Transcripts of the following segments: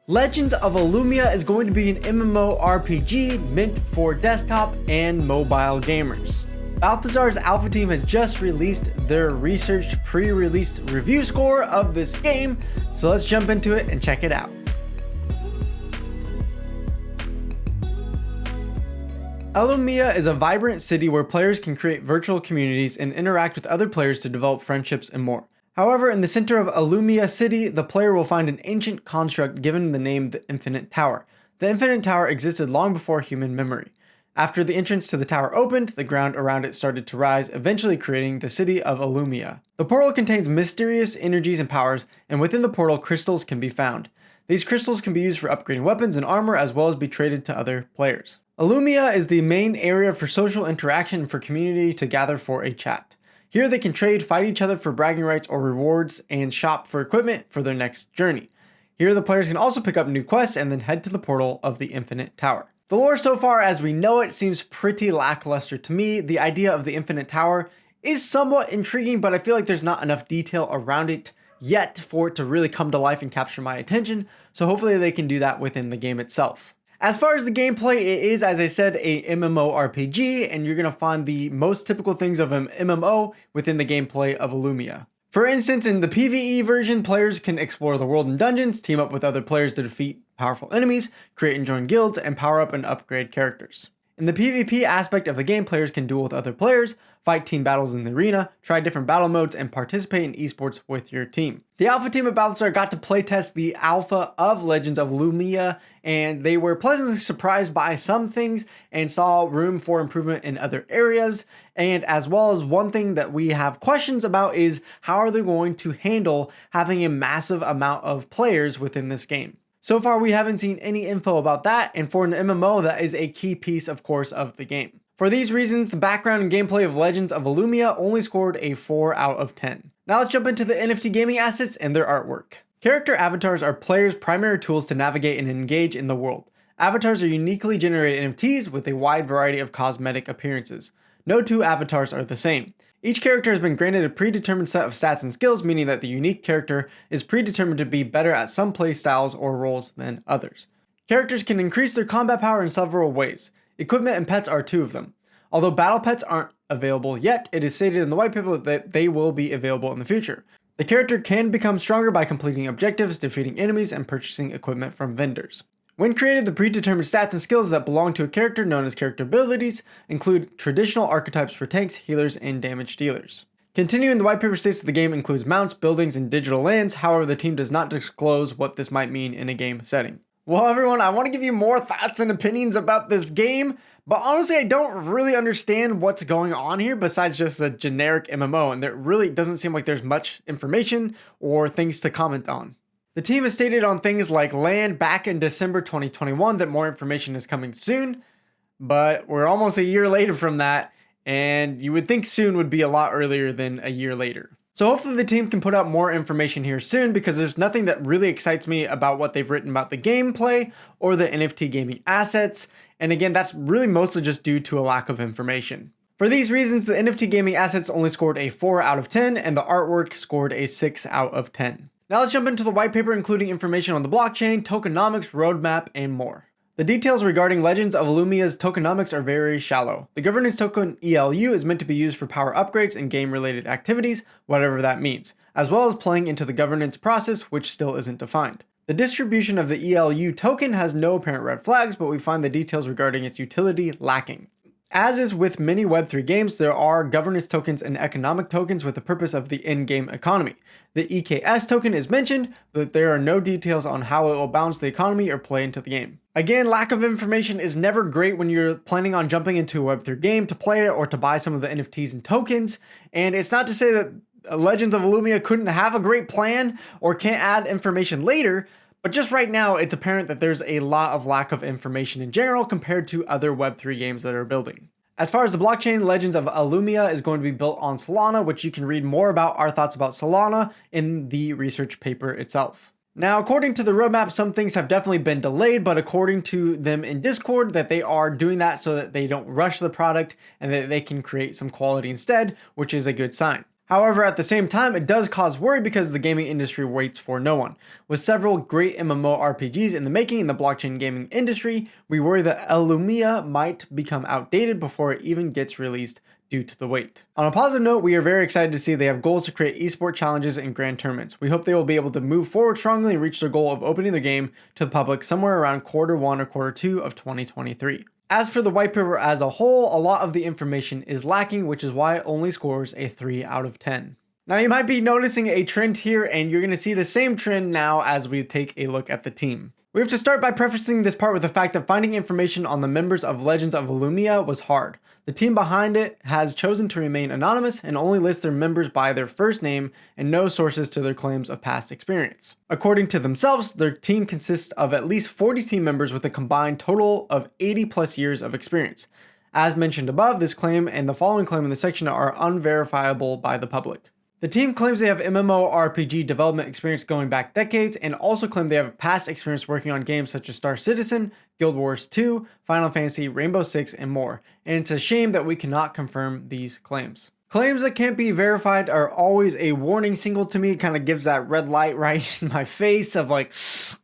Legends of Illumia is going to be an MMORPG meant for desktop and mobile gamers. Balthazar's alpha team has just released their researched pre-released review score of this game, so let's jump into it and check it out. Illumia is a vibrant city where players can create virtual communities and interact with other players to develop friendships and more. However, in the center of Illumia City, the player will find an ancient construct given the name the Infinite Tower. The Infinite Tower existed long before human memory. After the entrance to the tower opened, the ground around it started to rise, eventually creating the city of Illumia. The portal contains mysterious energies and powers, and within the portal, crystals can be found. These crystals can be used for upgrading weapons and armor, as well as be traded to other players. Illumia is the main area for social interaction and for community to gather for a chat. Here they can trade, fight each other for bragging rights or rewards, and shop for equipment for their next journey. Here the players can also pick up new quests and then head to the portal of the Infinite Tower. The lore so far as we know it seems pretty lackluster to me. The idea of the Infinite Tower is somewhat intriguing, but I feel like there's not enough detail around it yet for it to really come to life and capture my attention, so hopefully they can do that within the game itself. As far as the gameplay, it is, as I said, a MMORPG, and you're going to find the most typical things of an MMO within the gameplay of Illumia. For instance, in the PvE version, players can explore the world and dungeons, team up with other players to defeat powerful enemies, create and join guilds, and power up and upgrade characters. In the PvP aspect of the game, players can duel with other players, fight team battles in the arena, try different battle modes, and participate in esports with your team. The alpha team of Balthazar got to playtest the alpha of Legends of Illumia, and they were pleasantly surprised by some things and saw room for improvement in other areas. And as well as one thing that we have questions about is how are they going to handle having a massive amount of players within this game. So far, we haven't seen any info about that, and for an MMO, that is a key piece, of course, of the game. For these reasons, the background and gameplay of Legends of Illumia only scored a 4 out of 10. Now let's jump into the NFT gaming assets and their artwork. Character avatars are players' primary tools to navigate and engage in the world. Avatars are uniquely generated NFTs with a wide variety of cosmetic appearances. No two avatars are the same. Each character has been granted a predetermined set of stats and skills, meaning that the unique character is predetermined to be better at some playstyles or roles than others. Characters can increase their combat power in several ways. Equipment and pets are two of them. Although battle pets aren't available yet, it is stated in the white paper that they will be available in the future. The character can become stronger by completing objectives, defeating enemies, and purchasing equipment from vendors. When created, the predetermined stats and skills that belong to a character, known as character abilities, include traditional archetypes for tanks, healers, and damage dealers. Continuing, the white paper states that the game includes mounts, buildings, and digital lands. However, the team does not disclose what this might mean in a game setting. Well, everyone, I want to give you more thoughts and opinions about this game, but honestly, I don't really understand what's going on here besides just a generic MMO, and there really doesn't seem like there's much information or things to comment on. The team has stated on things like land back in December 2021 that more information is coming soon, but we're almost a year later from that, and you would think soon would be a lot earlier than a year later. So hopefully the team can put out more information here soon, because there's nothing that really excites me about what they've written about the gameplay or the NFT gaming assets, and again, that's really mostly just due to a lack of information. For these reasons, the NFT gaming assets only scored a 4 out of 10, and the artwork scored a 6 out of 10. Now let's jump into the white paper, including information on the blockchain, tokenomics, roadmap, and more. The details regarding Legends of Illumia's tokenomics are very shallow. The governance token ELU is meant to be used for power upgrades and game-related activities, whatever that means, as well as playing into the governance process, which still isn't defined. The distribution of the ELU token has no apparent red flags, but we find the details regarding its utility lacking. As is with many Web3 games, there are governance tokens and economic tokens with the purpose of the in-game economy. The EKS token is mentioned, but there are no details on how it will balance the economy or play into the game. Again, lack of information is never great when you're planning on jumping into a Web3 game to play it or to buy some of the NFTs and tokens, and it's not to say that Legends of Illumia couldn't have a great plan or can't add information later, but just right now, it's apparent that there's a lot of lack of information in general compared to other Web3 games that are building. As far as the blockchain, Legends of Illumia is going to be built on Solana, which you can read more about our thoughts about Solana in the research paper itself. Now, according to the roadmap, some things have definitely been delayed, but according to them in Discord, that they are doing that so that they don't rush the product and that they can create some quality instead, which is a good sign. However, at the same time, it does cause worry because the gaming industry waits for no one. With several great MMORPGs in the making in the blockchain gaming industry, we worry that Illumia might become outdated before it even gets released due to the wait. On a positive note, we are very excited to see they have goals to create esports challenges and grand tournaments. We hope they will be able to move forward strongly and reach their goal of opening the game to the public somewhere around Q1 or Q2 of 2023. As for the white paper as a whole, a lot of the information is lacking, which is why it only scores a 3 out of 10. Now you might be noticing a trend here, and you're going to see the same trend now as we take a look at the team. We have to start by prefacing this part with the fact that finding information on the members of Legends of Illumia was hard. The team behind it has chosen to remain anonymous and only list their members by their first name and no sources to their claims of past experience. According to themselves, their team consists of at least 40 team members with a combined total of 80 plus years of experience. As mentioned above, this claim and the following claim in the section are unverifiable by the public. The team claims they have MMORPG development experience going back decades and also claim they have past experience working on games such as Star Citizen, Guild Wars 2, Final Fantasy, Rainbow Six, and more, and it's a shame that we cannot confirm these claims. Claims that can't be verified are always a warning signal to me. It kind of gives that red light right in my face of like,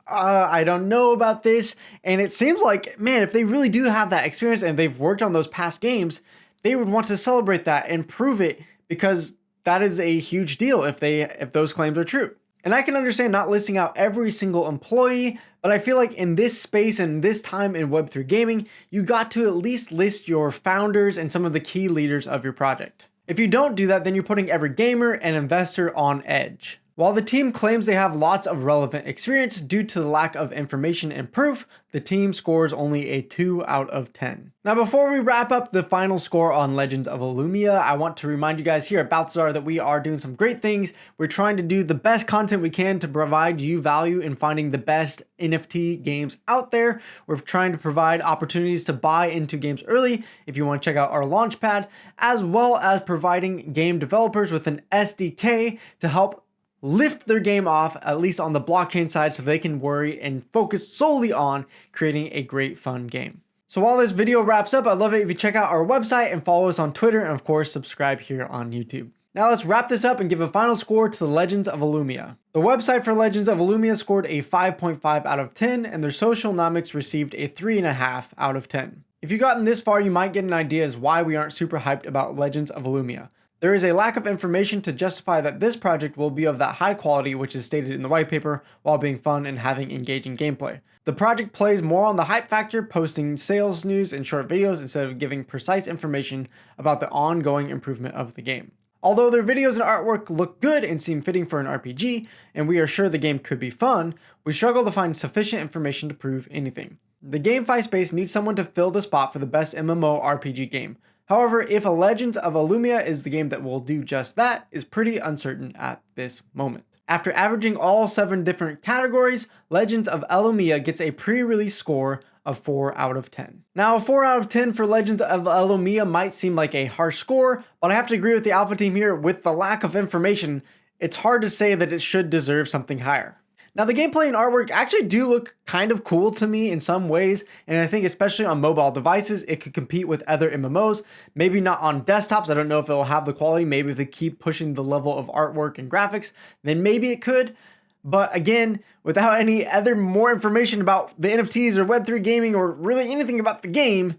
I don't know about this. And it seems like, man, if they really do have that experience and they've worked on those past games, they would want to celebrate that and prove it, because that is a huge deal if those claims are true. And I can understand not listing out every single employee, but I feel like in this space and this time in Web3 gaming, you got to at least list your founders and some of the key leaders of your project. If you don't do that, then you're putting every gamer and investor on edge. While the team claims they have lots of relevant experience, due to the lack of information and proof, the team scores only a 2 out of 10. Now before we wrap up the final score on Legends of Illumia, I want to remind you guys here at Balthazar that we are doing some great things. We're trying to do the best content we can to provide you value in finding the best NFT games out there. We're trying to provide opportunities to buy into games early if you want to check out our launchpad, as well as providing game developers with an SDK to help lift their game off, at least on the blockchain side, so they can worry and focus solely on creating a great fun game. So while this video wraps up, I'd love it if you check out our website and follow us on Twitter, and of course subscribe here on YouTube. Now let's wrap this up and give a final score to the Legends of Illumia. The website for Legends of Illumia scored a 5.5 out of 10, and their socialnomics received a 3.5 out of 10. If you've gotten this far, you might get an idea as why we aren't super hyped about Legends of Illumia. There is a lack of information to justify that this project will be of that high quality which is stated in the white paper, while being fun and having engaging gameplay. The project plays more on the hype factor, posting sales news and short videos instead of giving precise information about the ongoing improvement of the game. Although their videos and artwork look good and seem fitting for an RPG, and we are sure the game could be fun, we struggle to find sufficient information to prove anything. The GameFi space needs someone to fill the spot for the best MMORPG game. However, if a Legends of Illumia is the game that will do just that, is pretty uncertain at this moment. After averaging all 7 different categories, Legends of Illumia gets a pre-release score of 4 out of 10. Now, a 4 out of 10 for Legends of Illumia might seem like a harsh score, but I have to agree with the Alpha team here. With the lack of information, it's hard to say that it should deserve something higher. Now, the gameplay and artwork actually do look kind of cool to me in some ways, and I think especially on mobile devices, it could compete with other MMOs. Maybe not on desktops. I don't know if it'll have the quality. Maybe if they keep pushing the level of artwork and graphics, then maybe it could. But again, without any other more information about the NFTs or Web3 gaming or really anything about the game,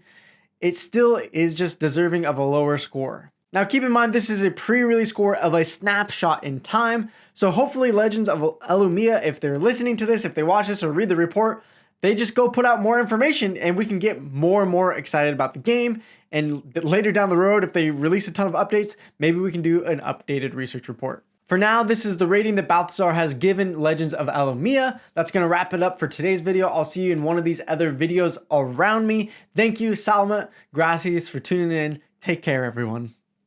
it still is just deserving of a lower score. Now keep in mind, this is a pre-release score of a snapshot in time, so hopefully Legends of Illumia, if they're listening to this, if they watch this or read the report, they just go put out more information and we can get more and more excited about the game. And later down the road, if they release a ton of updates, maybe we can do an updated research report. For now, this is the rating that Balthazar has given Legends of Illumia. That's going to wrap it up for today's video. I'll see you in one of these other videos around me. Thank you, Salma, gracias for tuning in. Take care, everyone.